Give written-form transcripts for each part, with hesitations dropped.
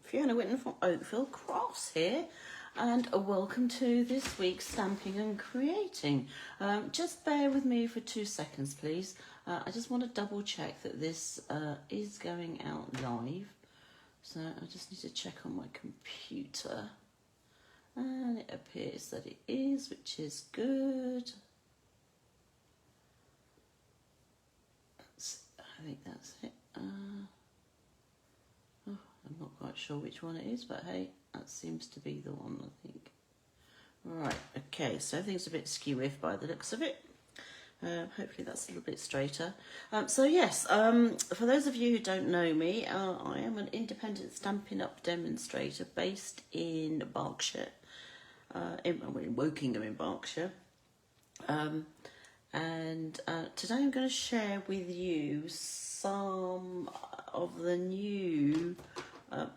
Fiona Whitten from Oakville Crafts here, and welcome to this week's Stamping and Creating. Just bear with me for 2 seconds, please. I just want to double check that this is going out live. So I just need to check on my computer. And it appears that it is, which is good. I think that's it. I'm not quite sure which one it is, but hey, that seems to be the one, I think. Right, okay, so everything's a bit skew-iff by the looks of it. Hopefully that's a little bit straighter. So yes, for those of you who don't know me, I am an independent Stampin' Up! Demonstrator based in Berkshire, in Wokingham in Berkshire. And today I'm going to share with you some of the new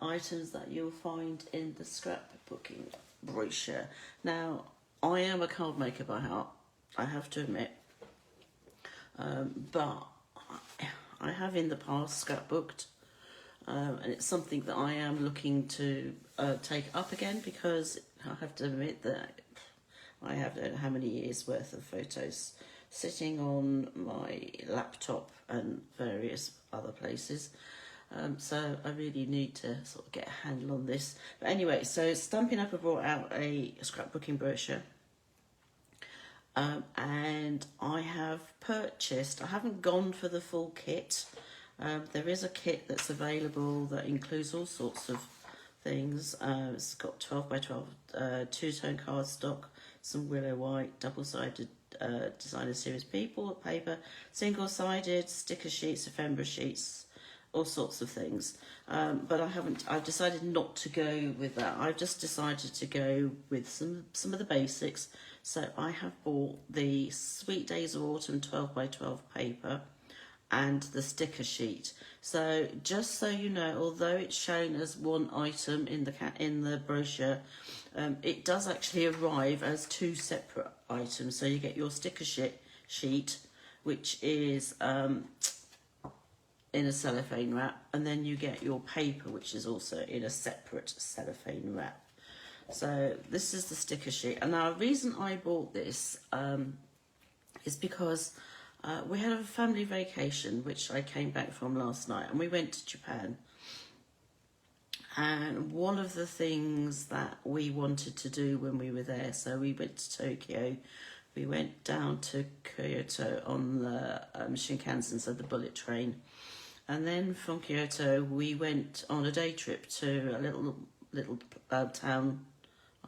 items that you'll find in the scrapbooking brochure. Now, I am a card maker by heart, I have to admit, but I have in the past scrapbooked, and it's something that I am looking to take up again, because I have to admit that I have how many years worth of photos sitting on my laptop and various other places. So I really need to sort of get a handle on this. But anyway, so Stampin' Up! Have brought out a scrapbooking brochure. And I have purchased, I haven't gone for the full kit. There is a kit that's available that includes all sorts of things. It's got 12 by 12 two-tone cardstock, some willow white, double-sided designer series paper, single-sided sticker sheets, ephemera sheets, all sorts of things. But I've decided not to go with that. I've just decided to go with some of the basics. So I have bought the Sweet Days of Autumn 12 by 12 paper and the sticker sheet. So just so you know, although it's shown as one item in the brochure, it does actually arrive as 2 separate items. So you get your sticker sheet, which is in a cellophane wrap, and then you get your paper, which is also in a separate cellophane wrap. So this is the sticker sheet. And now the reason I bought this is because we had a family vacation, which I came back from last night, and we went to Japan. And one of the things that we wanted to do when we were there, so we went to Tokyo, we went down to Kyoto on the Shinkansen, so the bullet train. And then from Kyoto, we went on a day trip to a little town,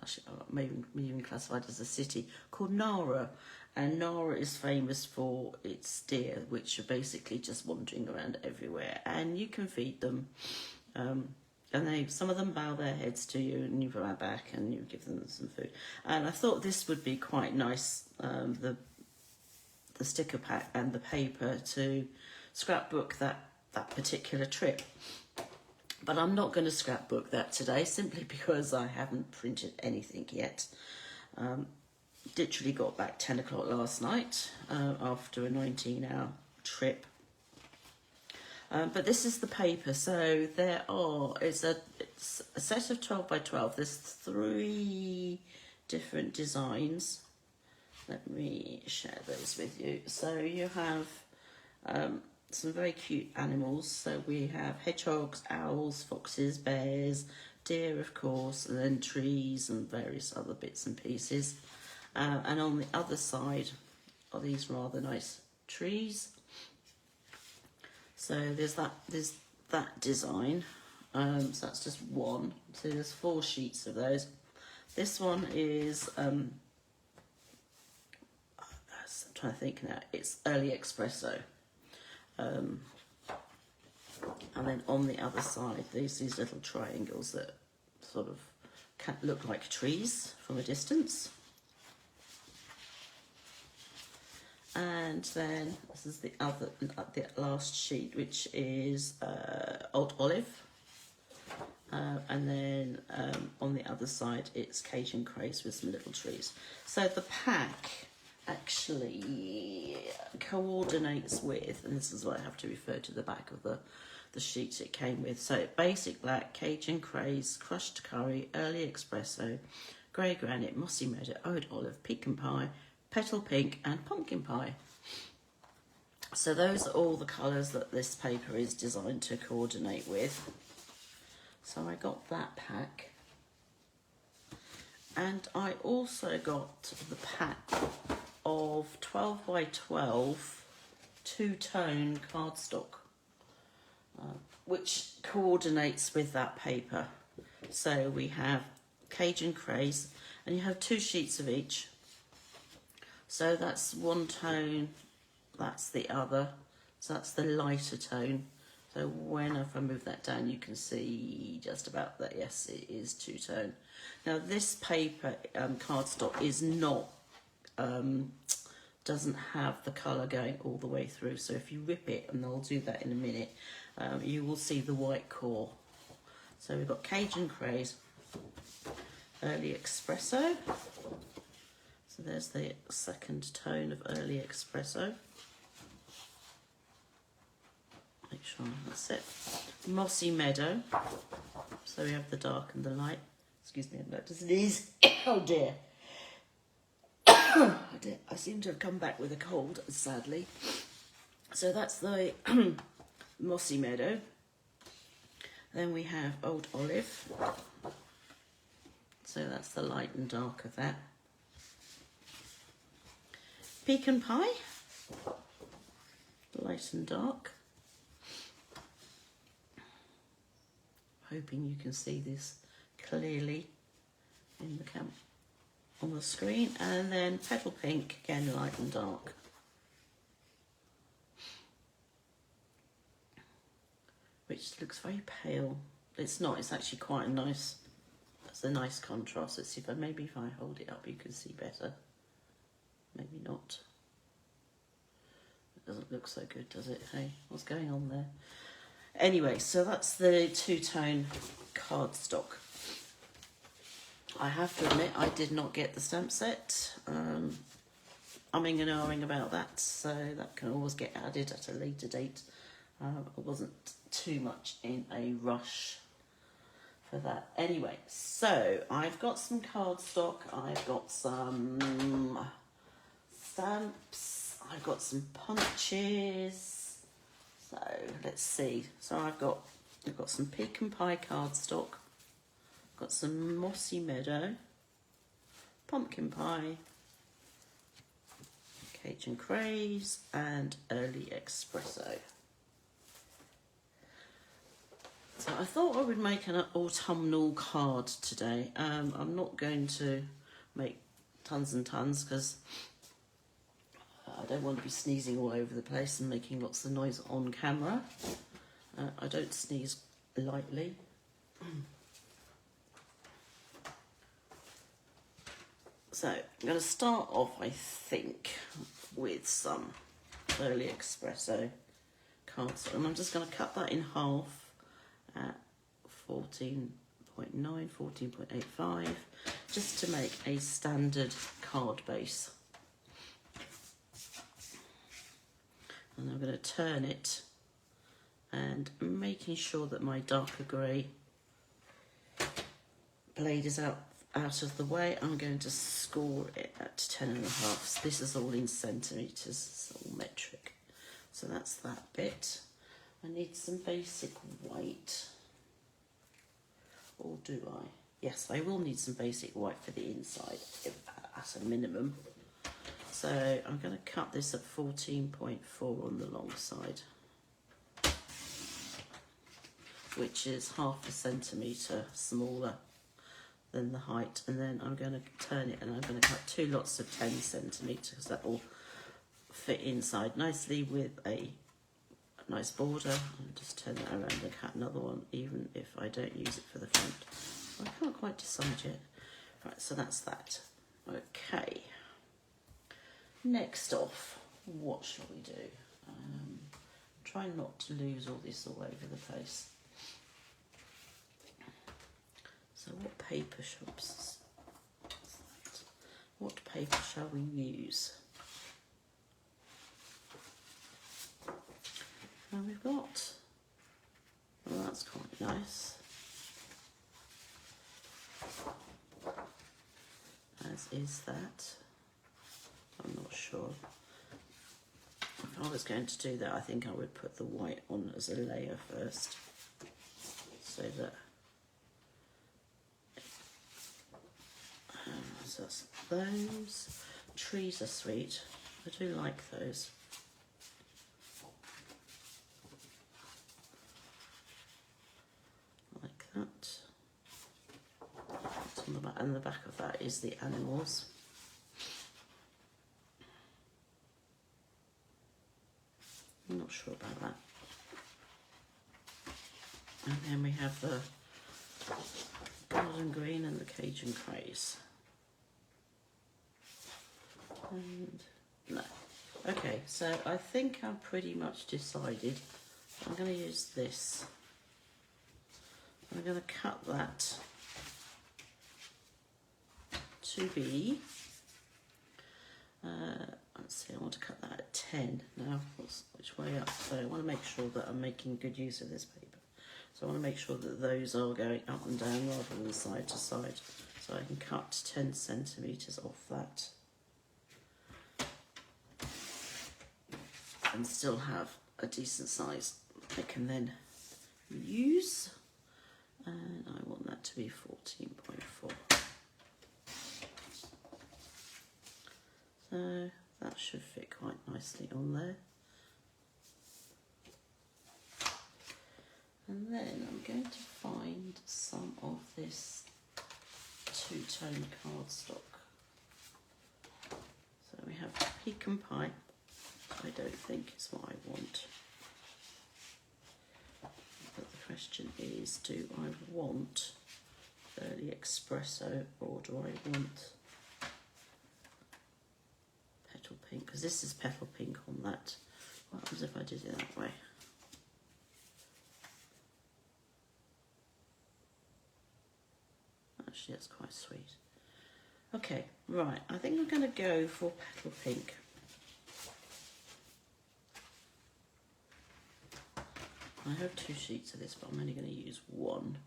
actually, maybe even classified as a city, called Nara. And Nara is famous for its deer, which are basically just wandering around everywhere. And you can feed them. And some of them bow their heads to you, and you bow back and you give them some food. And I thought this would be quite nice, the sticker pack and the paper, to scrapbook that particular trip. But I'm not going to scrapbook that today, simply because I haven't printed anything yet. Literally got back 10 o'clock last night after a 19-hour trip. But this is the paper. So it's a set of 12 by 12. There's 3 different designs. Let me share those with you. So you have some very cute animals. So we have hedgehogs, owls, foxes, bears, deer, of course, and then trees and various other bits and pieces. And on the other side are these rather nice trees. So there's that design. So that's just one. So there's 4 sheets of those. This one is I'm trying to think now. It's early espresso. And then on the other side, there's these little triangles that sort of look like trees from a distance. And then this is the last sheet, which is Old Olive. And then on the other side, it's Cajun Craze with some little trees. So the pack actually coordinates with, and this is why I have to refer to the back of the sheet it came with. So basic black, Cajun craze, crushed curry, early espresso, grey granite, mossy meadow, oat olive, pecan pie, petal pink and pumpkin pie. So those are all the colours that this paper is designed to coordinate with. So I got that pack. And I also got the pack of 12 by 12 two-tone cardstock, which coordinates with that paper. So we have Cajun craze, and you have 2 sheets of each. So that's one tone, that's the other. So that's the lighter tone. So if I move that down, you can see just about that. Yes, it is two-tone. Now this paper cardstock is not, doesn't have the colour going all the way through. So if you rip it, and I'll do that in a minute, you will see the white core. So we've got Cajun craze, early espresso. So there's the second tone of early espresso. Make sure that's it. Mossy meadow. So we have the dark and the light. Excuse me, I'm about to sneeze. Oh dear. I seem to have come back with a cold, sadly. So that's the mossy meadow. Then we have oat olive. So that's the light and dark of that. Pecan pie. Light and dark. Hoping you can see this clearly in the on the screen. And then petal pink, again light and dark. Which looks very pale. It's not, it's actually quite a nice, that's a nice contrast. Let's see if maybe if I hold it up you can see better. Maybe not. It doesn't look so good, does it? Hey, what's going on there? Anyway, so that's the two-tone cardstock. I have to admit, I did not get the stamp set. Umming and ahhing about that, so that can always get added at a later date. I wasn't too much in a rush for that. Anyway, so I've got some cardstock, I've got some stamps, I've got some punches. So let's see. So I've got some pecan pie cardstock, got some mossy meadow, pumpkin pie, Cajun craze, and early espresso. So I thought I would make an autumnal card today. I'm not going to make tons and tons because I don't want to be sneezing all over the place and making lots of noise on camera. I don't sneeze lightly. So I'm going to start off, I think, with some early espresso cardstock. And I'm just going to cut that in half at 14.9, 14.85, just to make a standard card base. And I'm going to turn it and making sure that my darker grey blade is out of the way, I'm going to score it at 10.5. This is all in centimetres, it's all metric. So that's that bit. I need some basic white. Or do I? Yes, I will need some basic white for the inside at a minimum. So I'm going to cut this at 14.4 on the long side, which is 0.5 centimetre smaller than the height. And then I'm going to turn it and I'm going to cut 2 lots of 10 centimetres. That will fit inside nicely with a nice border. And just turn that around and cut another one, even if I don't use it for the front. I can't quite decide yet. Right, so that's that. Okay. Next off, what shall we do? Try not to lose all this all over the place. So what paper shops? What paper shall we use? Now we've got Well, that's quite nice. As is that. I'm not sure. If I was going to do that, I think I would put the white on as a layer first, so that so that's those. Trees are sweet. I do like those. Like that. On the back, and the back of that is the animals. I'm not sure about that. And then we have the golden green and the Cajun craze. And no. Okay, so I think I'm pretty much decided. I'm going to use this. I'm going to cut that to be, let's see, I want to cut that at 10. Now, which way up? So I want to make sure that I'm making good use of this paper. So I want to make sure that those are going up and down rather than side to side. So I can cut 10 centimetres off that. And still have a decent size I can then use. And I want that to be 14.4. So that should fit quite nicely on there. And then I'm going to find some of this two-tone cardstock. So we have pecan pie. I don't think it's what I want. But the question is, do I want early espresso or do I want petal pink? Because this is petal pink on that. What happens if I did it that way? Actually, that's quite sweet. Okay, right. I think I'm going to go for petal pink. I have 2 sheets of this, but I'm only going to use 1.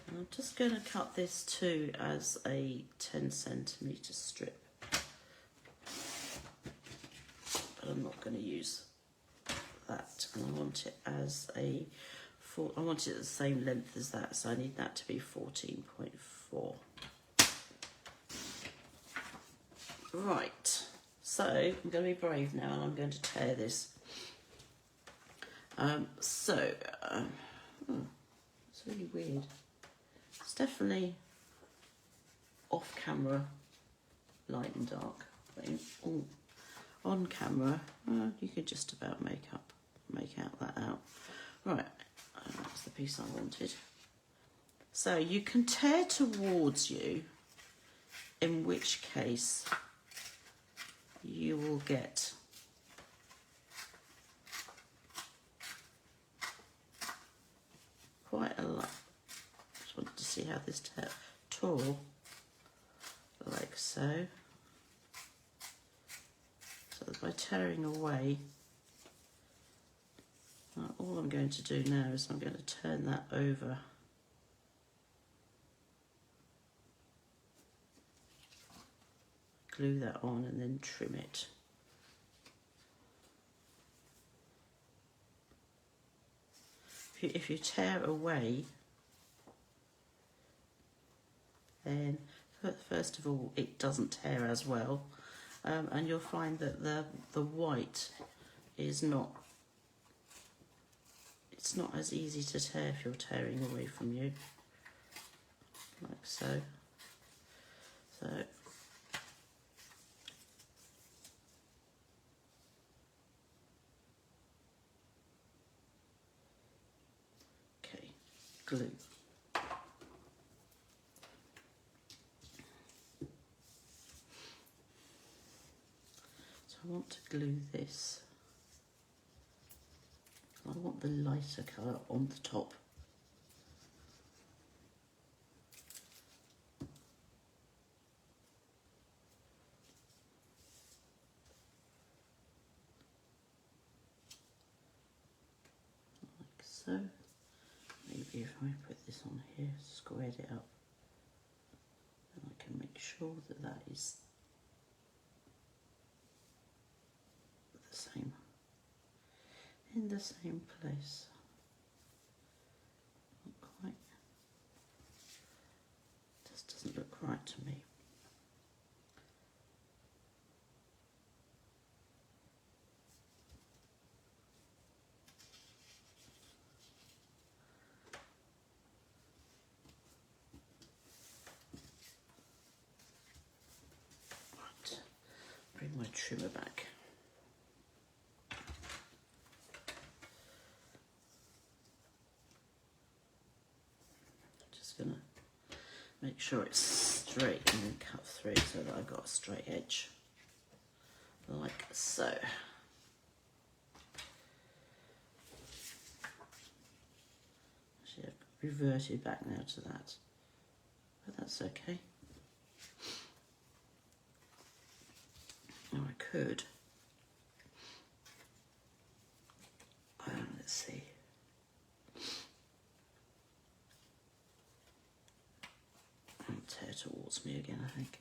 And I'm just going to cut this too as a 10 centimetre strip. But I'm not going to use that. And I want it as a I want it at the same length as that, so I need that to be 14.4. Right, so I'm going to be brave now and I'm going to tear this. It's really weird. It's definitely off camera, light and dark. But on camera, you could just about make that out. Right, that's the piece I wanted. So you can tear towards you, in which case you will get quite a lot. Just wanted to see how this tore, like so. So by tearing away, all I'm going to do now is I'm going to turn that over. Glue that on and then trim it. If you tear away, then first of all it doesn't tear as well, and you'll find that the white is not. It's not as easy to tear if you're tearing away from you, like so. So. Glue. So I want to glue this. I want the lighter colour on the top. Like so. maybe if I put this on here, squared it up, then I can make sure that that is the same, in the same place. Not quite. Just doesn't look right to me. Bring my trimmer back. Just gonna make sure it's straight and then cut through so that I've got a straight edge, like so. Actually, I've reverted back now to that, but that's okay. Now I could, let's see, and tear towards me again, I think.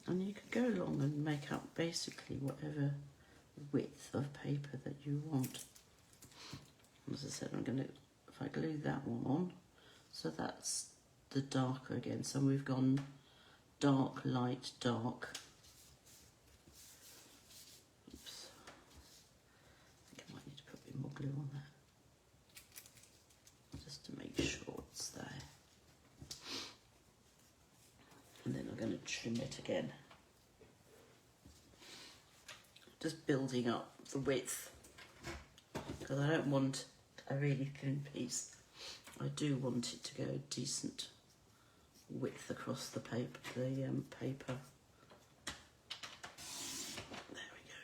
And you can go along and make up basically whatever width of paper that you want. As I said, I'm going to, if I glue that one on, so that's the darker again. So we've gone dark, light, dark. Oops. I think I might need to put a bit more glue on that, just to make sure it's there. And then I'm going to trim it again. Just building up the width, because I don't want a really thin piece. I do want it to go decent width across the paper. There we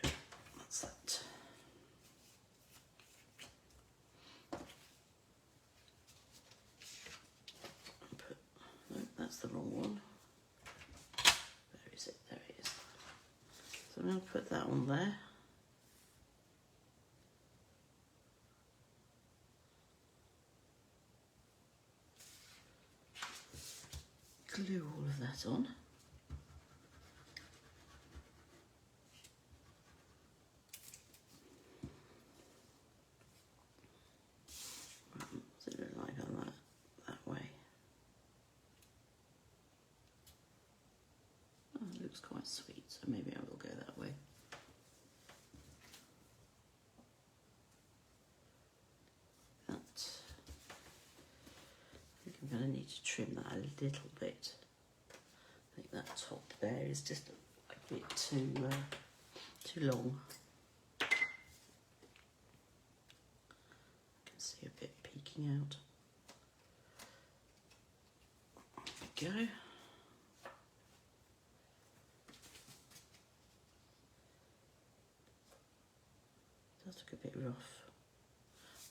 go. That's that. No, that's the wrong one. Where is it? There it is. So I'm going to put that on there. Glue all of that on. What's it look like on that way? Oh, it looks quite sweet, so maybe I will go that way. That. I think I'm going to need to trim that a little bit. I think that top there is just a bit too long. I can see a bit peeking out. There we go. It does look a bit rough.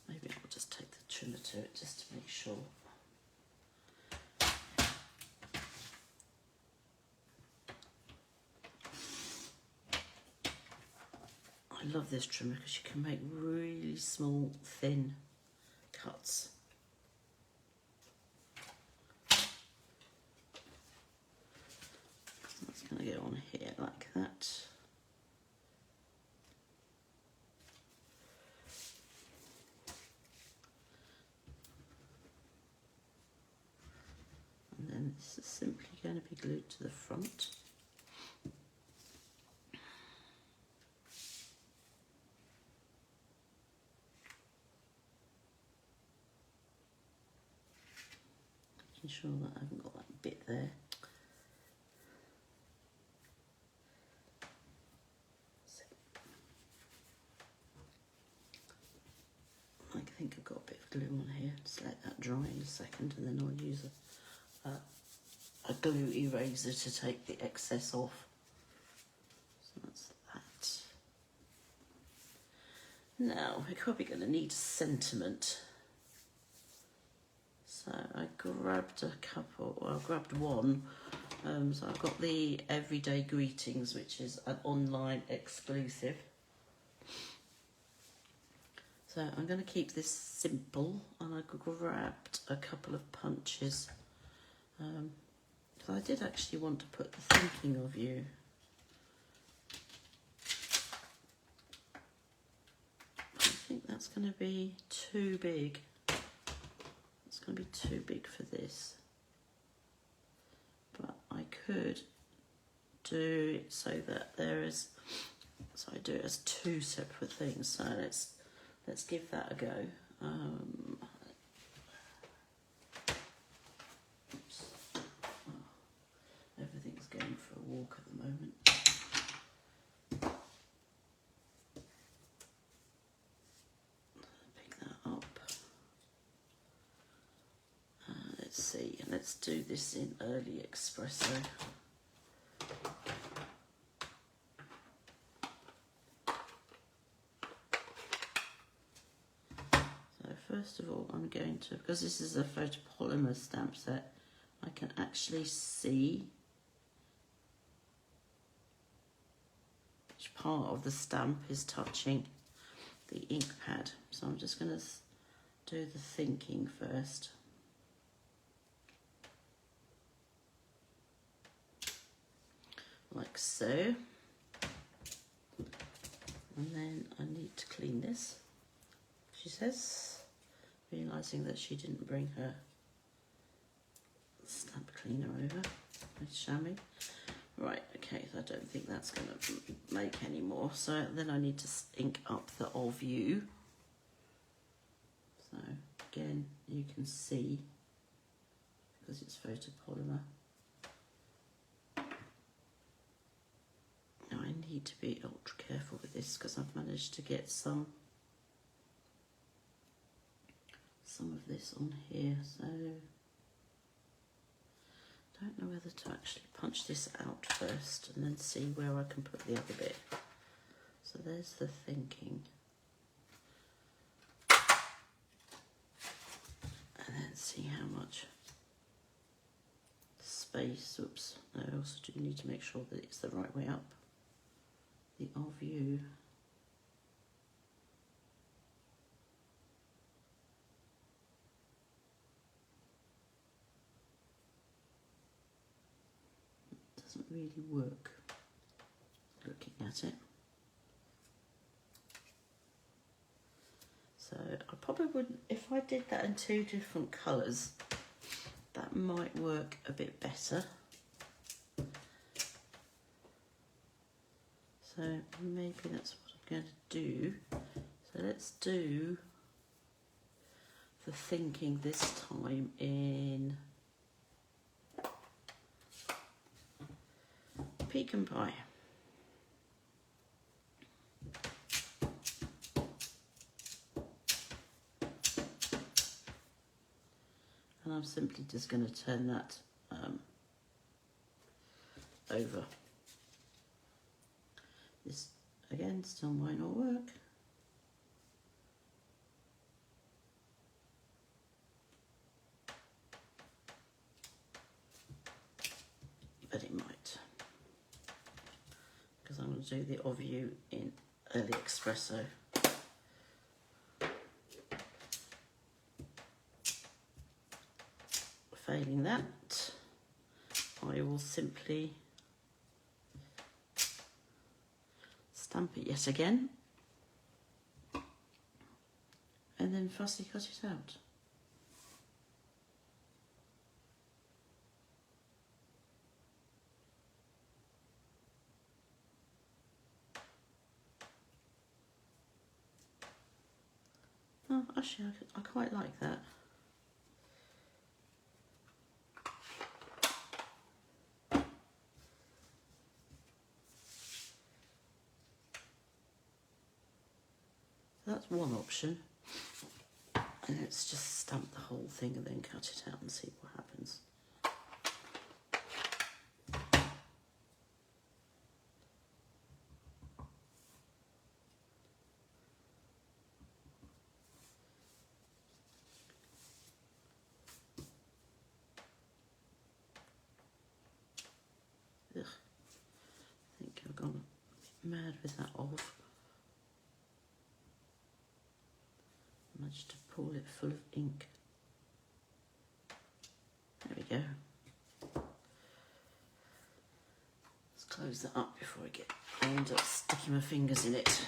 Maybe I'll just take the trimmer to it just to make sure. I love this trimmer because you can make really small, thin cuts. That's going to go on here like that. And then this is simply going to be glued to the front. Making sure that I haven't got that bit there. I think I've got a bit of glue on here. Just let that dry in a second, and then I'll use a glue eraser to take the excess off. So that's that. Now we're probably going to need sentiment. So I grabbed a couple, well, I grabbed one. So I've got the Everyday Greetings, which is an online exclusive. So I'm going to keep this simple, and I grabbed a couple of punches. So I did actually want to put the thinking of you. I think that's going to be too big. It's going to be too big for this. But I could do it so that there is, so I do it as two separate things. So let's give that a go. Oops. Oh, everything's going for a walk at the moment. Pick that up. Let's see, let's do this in early espresso. First of all, I'm going to, because this is a photopolymer stamp set, I can actually see which part of the stamp is touching the ink pad. So I'm just going to do the thinking first. Like so. And then I need to clean this, she says. Realising that she didn't bring her stamp cleaner over. It's shammy. Right, okay, so I don't think that's going to make any more. So then I need to ink up the of you. So again, you can see, because it's photopolymer. Now I need to be ultra careful with this because I've managed to get some of this on here, so don't know whether to actually punch this out first and then see where I can put the other bit. So there's the thinking, and then see how much space. Oops, I also do need to make sure that it's the right way up. The of you. Doesn't really work looking at it. So I probably wouldn't, if I did that in two different colours, that might work a bit better. So maybe that's what I'm going to do. So let's do the thinking this time in Pecan Pie. And I'm simply just going to turn that over. This again still might not work. But it might. Because I'm going to do the of you in early espresso. Failing that, I will simply stamp it yet again and then fussy cut it out. Oh, actually, I quite like that. That's one option. And let's just stamp the whole thing and then cut it out and see what happens. Ugh. I think I've gone mad with that of. Managed to pull it full of ink. There we go. Let's close that up before I end up sticking my fingers in it.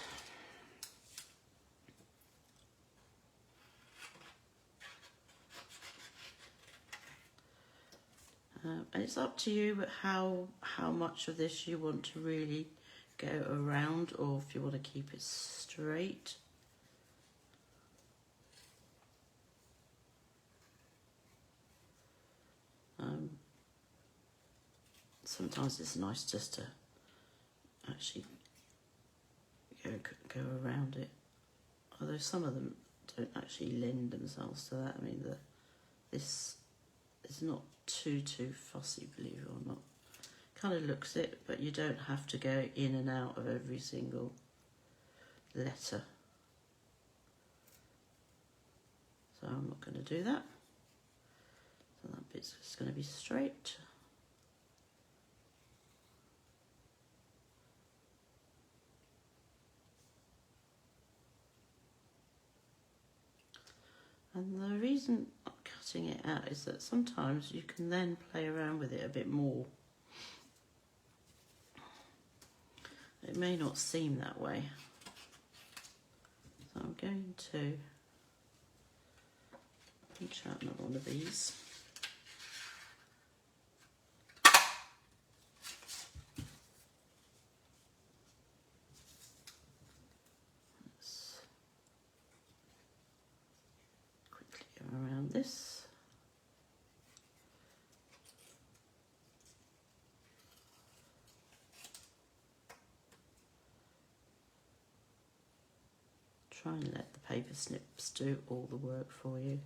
And it's up to you how much of this you want to really go around, or if you want to keep it straight. Sometimes it's nice just to actually go around it, although some of them don't actually lend themselves to that. I mean, this is not too fussy, believe it or not. Kind of looks it, but you don't have to go in and out of every single letter. So I'm not going to do that. So that bit's just going to be straight. And the reason I'm cutting it out is that sometimes you can then play around with it a bit more. It may not seem that way. So I'm going to pinch out another one of these. Let's quickly go around this. Try and let the paper snips do all the work for you.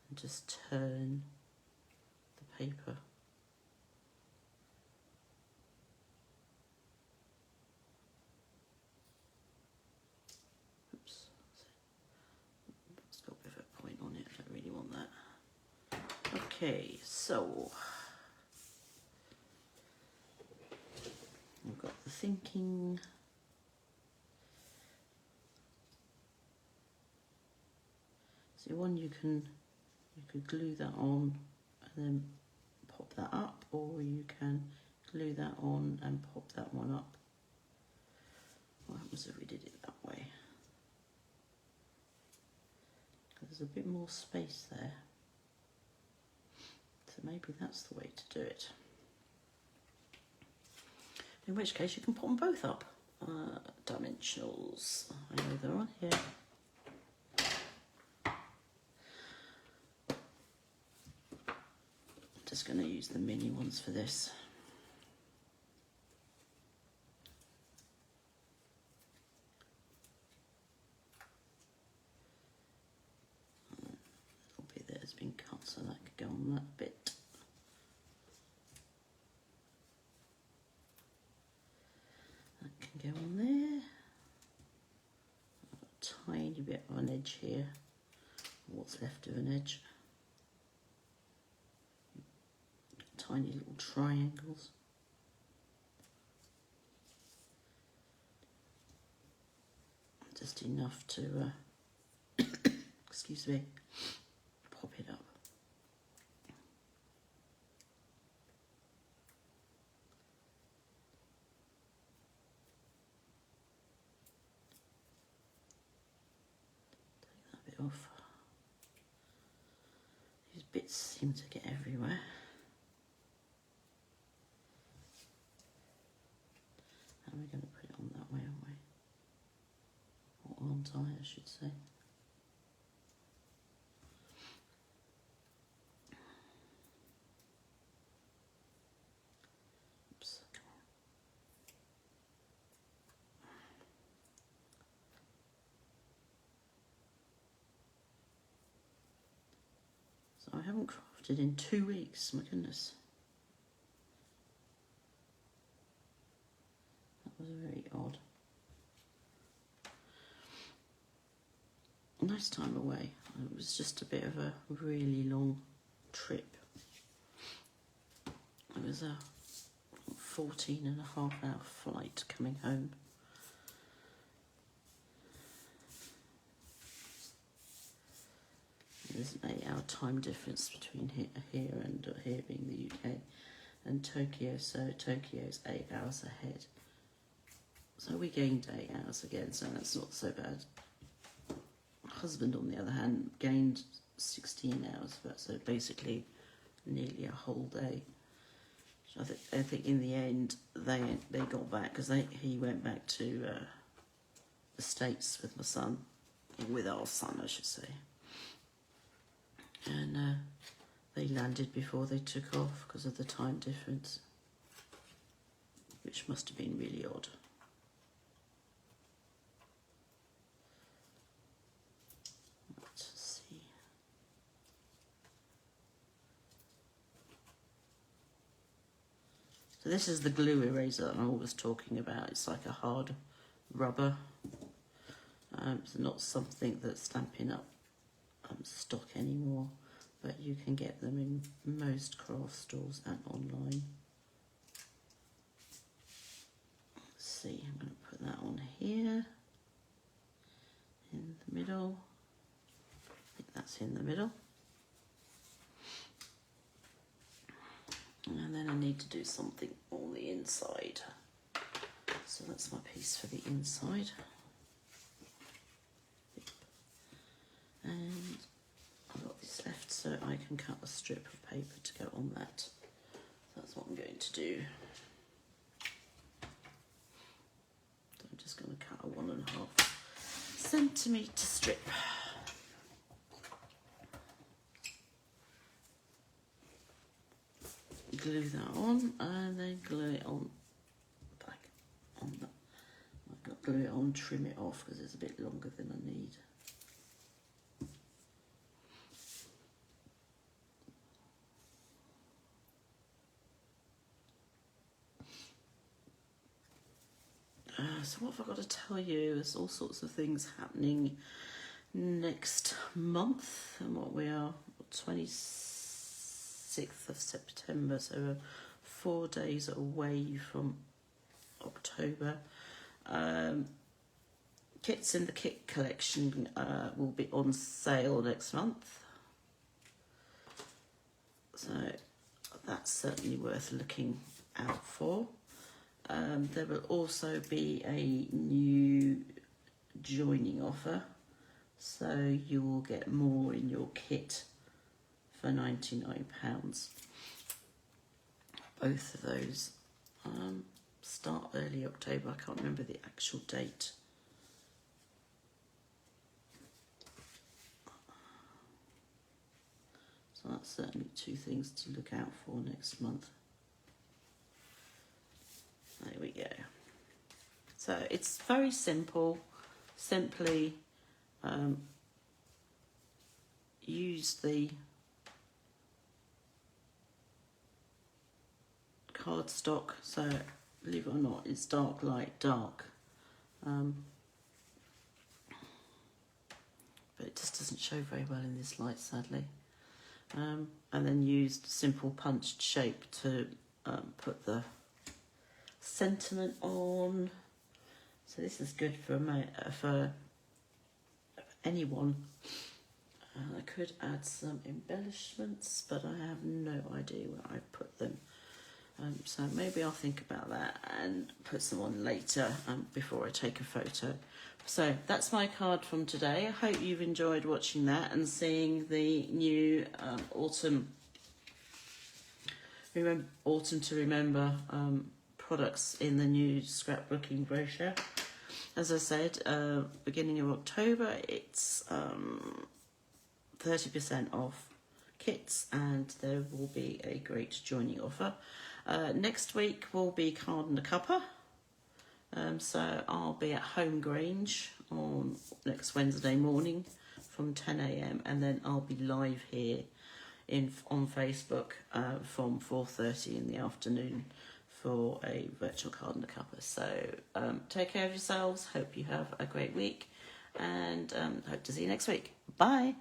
And just turn the paper. Oops. It's got a bit of a point on it. I don't really want that. Okay, so I've got the thinking. So one you could glue that on and then pop that up, or you can glue that on and pop that one up. What happens if we did it that way? There's a bit more space there. So maybe that's the way to do it. In which case you can pop them both up. Dimensionals, I know they're on here. Just going to use the mini ones for this. A little bit there has been cut, so that could go on that bit. That can go on there. A tiny bit of an edge here. What's left of an edge. Tiny little triangles. Just enough to, excuse me, pop it up. Take that bit off. These bits seem to get everywhere. And we're going to put it on that way, aren't we? Or aren't I should say. Oops, come on. So I haven't crafted in 2 weeks, my goodness. Was very odd. A nice time away. It was just a bit of a really long trip. It was 14.5-hour flight coming home. There's an 8-hour time difference between here and here being the UK and Tokyo, so Tokyo's 8 hours ahead. So we gained 8 hours again, so that's not so bad. My husband, on the other hand, gained 16 hours, so basically nearly a whole day. So I think in the end they got back, because he went back to the States with my son, with our son I should say, and they landed before they took off because of the time difference, which must have been really odd. Let's see. So this is the glue eraser that I'm always talking about. It's like a hard rubber. It's not something that's Stampin' Up stock anymore, but you can get them in most craft stores and online. Let's see, I'm going to put that on here in the middle. I think that's in the middle. And then I need to do something on the inside. So that's my piece for the inside. And I've got this left, so I can cut a strip of paper to go on that. So that's what I'm going to do. So I'm just going to cut a 1.5 centimetre strip. Glue that on, and then glue it on back on the. I've got to glue it on, trim it off because it's a bit longer than I need. So what have I got to tell you? There's all sorts of things happening next month, and what we are, 26th of September, so we're 4 days away from October. Kits in the kit collection will be on sale next month, so that's certainly worth looking out for. There will also be a new joining offer, so you will get more in your kit for £99. Both of those start early October. I can't remember the actual date. So that's certainly 2 things to look out for next month. There we go. So it's very simple. Simply use the cardstock. So believe it or not, it's dark, light, dark. But it just doesn't show very well in this light, sadly. And then used simple punched shape to put the sentiment on. So this is good for anyone. I could add some embellishments, but I have no idea where I put them. So maybe I'll think about that and put some on later before I take a photo. So that's my card from today. I hope you've enjoyed watching that and seeing the new Autumn to Remember products in the new scrapbooking brochure. As I said, beginning of October, it's 30% off kits, and there will be a great joining offer. Next week will be Card and a Cuppa. So I'll be at Home Grange on next Wednesday morning from 10 AM, and then I'll be live here on Facebook from 4:30 in the afternoon for a virtual Card and a Cuppa. So take care of yourselves. Hope you have a great week, and hope to see you next week. Bye.